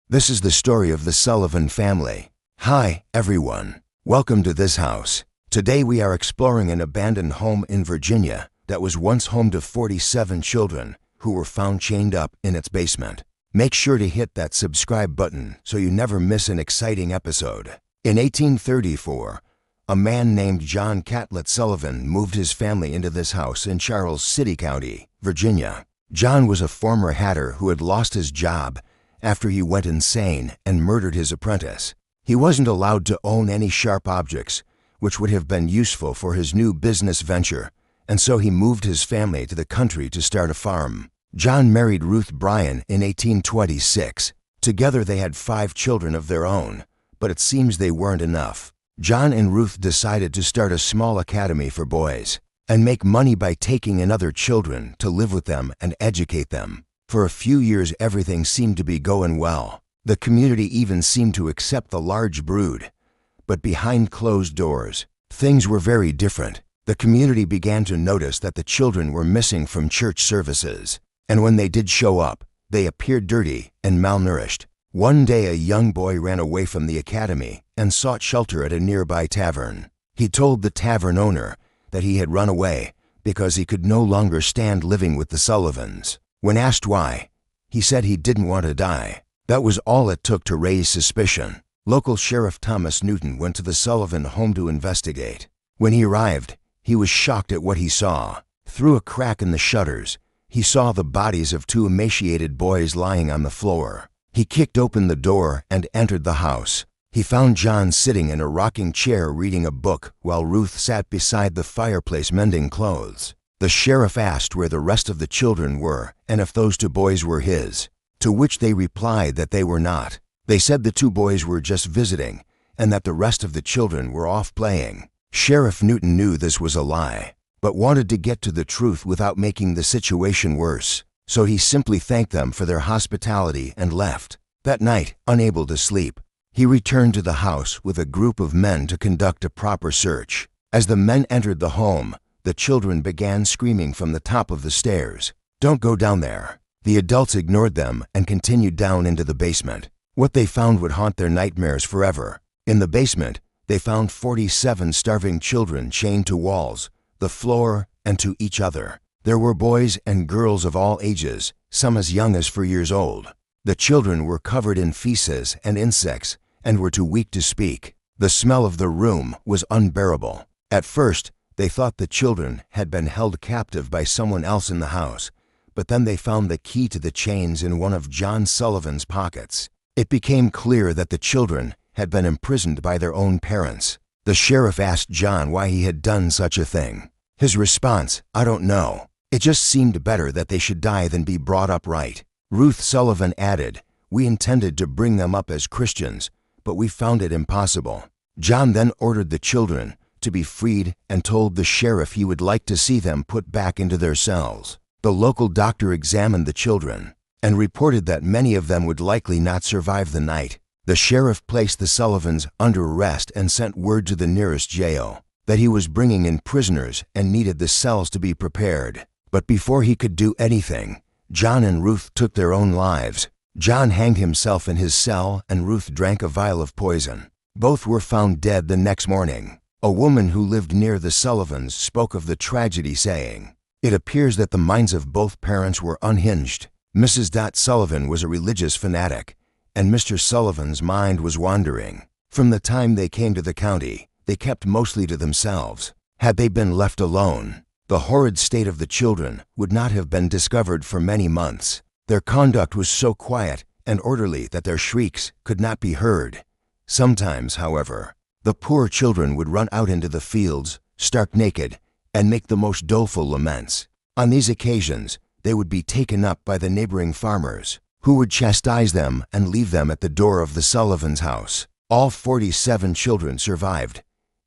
This is the story of the Sullivan family. Hi, everyone. Welcome to this house. Today we are exploring an abandoned home in Virginia that was once home to 47 children who were found chained up in its basement. Make sure to hit that subscribe button so you never miss an exciting episode. In 1834, a man named John Catlett Sullivan moved his family into this house in Charles City County, Virginia. John was a former hatter who had lost his job after he went insane and murdered his apprentice. He wasn't allowed to own any sharp objects, which would have been useful for his new business venture, and so he moved his family to the country to start a farm. John married Ruth Bryan in 1826. Together they had 5 children of their own, but it seems they weren't enough. John and Ruth decided to start a small academy for boys and make money by taking in other children to live with them and educate them. For a few years everything seemed to be going well. The community even seemed to accept the large brood. But behind closed doors, things were very different. The community began to notice that the children were missing from church services, and when they did show up, they appeared dirty and malnourished. One day a young boy ran away from the academy and sought shelter at a nearby tavern. He told the tavern owner that he had run away because he could no longer stand living with the Sullivans. When asked why, he said he didn't want to die. That was all it took to raise suspicion. Local Sheriff Thomas Newton went to the Sullivan home to investigate. When he arrived, he was shocked at what he saw. Through a crack in the shutters, he saw the bodies of 2 emaciated boys lying on the floor. He kicked open the door and entered the house. He found John sitting in a rocking chair reading a book while Ruth sat beside the fireplace mending clothes. The sheriff asked where the rest of the children were and if those 2 boys were his, to which they replied that they were not. They said the 2 boys were just visiting and that the rest of the children were off playing. Sheriff Newton knew this was a lie, but wanted to get to the truth without making the situation worse. So he simply thanked them for their hospitality and left. That night, unable to sleep, he returned to the house with a group of men to conduct a proper search. As the men entered the home, the children began screaming from the top of the stairs, "Don't go down there." The adults ignored them and continued down into the basement. What they found would haunt their nightmares forever. In the basement, they found 47 starving children chained to walls, the floor, and to each other. There were boys and girls of all ages, some as young as 4 years old. The children were covered in feces and insects and were too weak to speak. The smell of the room was unbearable. At first, they thought the children had been held captive by someone else in the house, but then they found the key to the chains in one of John Sullivan's pockets. It became clear that the children had been imprisoned by their own parents. The sheriff asked John why he had done such a thing. His response, "I don't know. It just seemed better that they should die than be brought up right." Ruth Sullivan added, "We intended to bring them up as Christians, but we found it impossible." John then ordered the children to be freed and told the sheriff he would like to see them put back into their cells. The local doctor examined the children and reported that many of them would likely not survive the night. The sheriff placed the Sullivans under arrest and sent word to the nearest jail that he was bringing in prisoners and needed the cells to be prepared. But before he could do anything, John and Ruth took their own lives. John hanged himself in his cell and Ruth drank a vial of poison. Both were found dead the next morning. A woman who lived near the Sullivans spoke of the tragedy saying, "It appears that the minds of both parents were unhinged. Mrs. Sullivan was a religious fanatic, and Mr. Sullivan's mind was wandering. From the time they came to the county, they kept mostly to themselves. Had they been left alone, the horrid state of the children would not have been discovered for many months. Their conduct was so quiet and orderly that their shrieks could not be heard. Sometimes, however, the poor children would run out into the fields, stark naked, and make the most doleful laments. On these occasions, they would be taken up by the neighboring farmers, who would chastise them and leave them at the door of the Sullivans' house. All 47 children survived.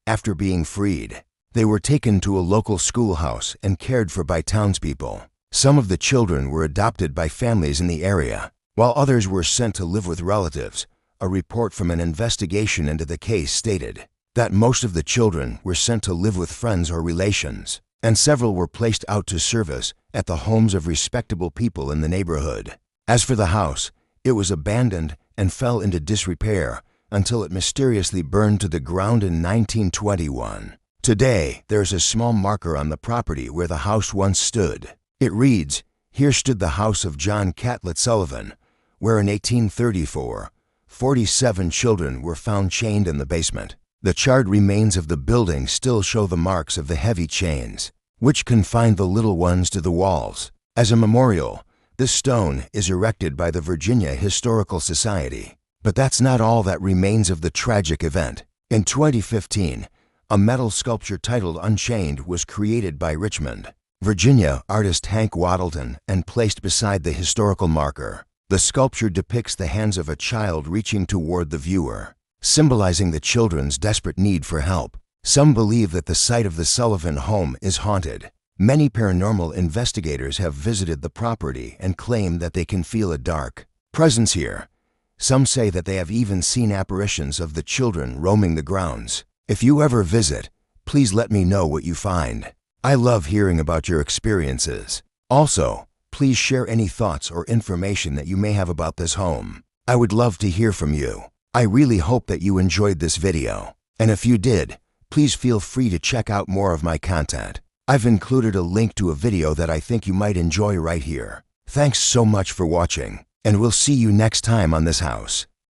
After being freed, they were taken to a local schoolhouse and cared for by townspeople. Some of the children were adopted by families in the area, while others were sent to live with relatives. A report from an investigation into the case stated that most of the children were sent to live with friends or relations, and several were placed out to service at the homes of respectable people in the neighborhood. As for the house, it was abandoned and fell into disrepair until it mysteriously burned to the ground in 1921. Today, there's a small marker on the property where the house once stood. It reads, "Here stood the house of John Catlett Sullivan, where in 1834, 47 children were found chained in the basement." The charred remains of the building still show the marks of the heavy chains, which confined the little ones to the walls. As a memorial, this stone is erected by the Virginia Historical Society. But that's not all that remains of the tragic event. In 2015, a metal sculpture titled Unchained was created by Richmond, Virginia artist Hank Waddleton and placed beside the historical marker. The sculpture depicts the hands of a child reaching toward the viewer, symbolizing the children's desperate need for help. Some believe that the site of the Sullivan home is haunted. Many paranormal investigators have visited the property and claim that they can feel a dark presence here. Some say that they have even seen apparitions of the children roaming the grounds. If you ever visit, please let me know what you find. I love hearing about your experiences. Also, please share any thoughts or information that you may have about this home. I would love to hear from you. I really hope that you enjoyed this video. And if you did, please feel free to check out more of my content. I've included a link to a video that I think you might enjoy right here. Thanks so much for watching, and we'll see you next time on this house.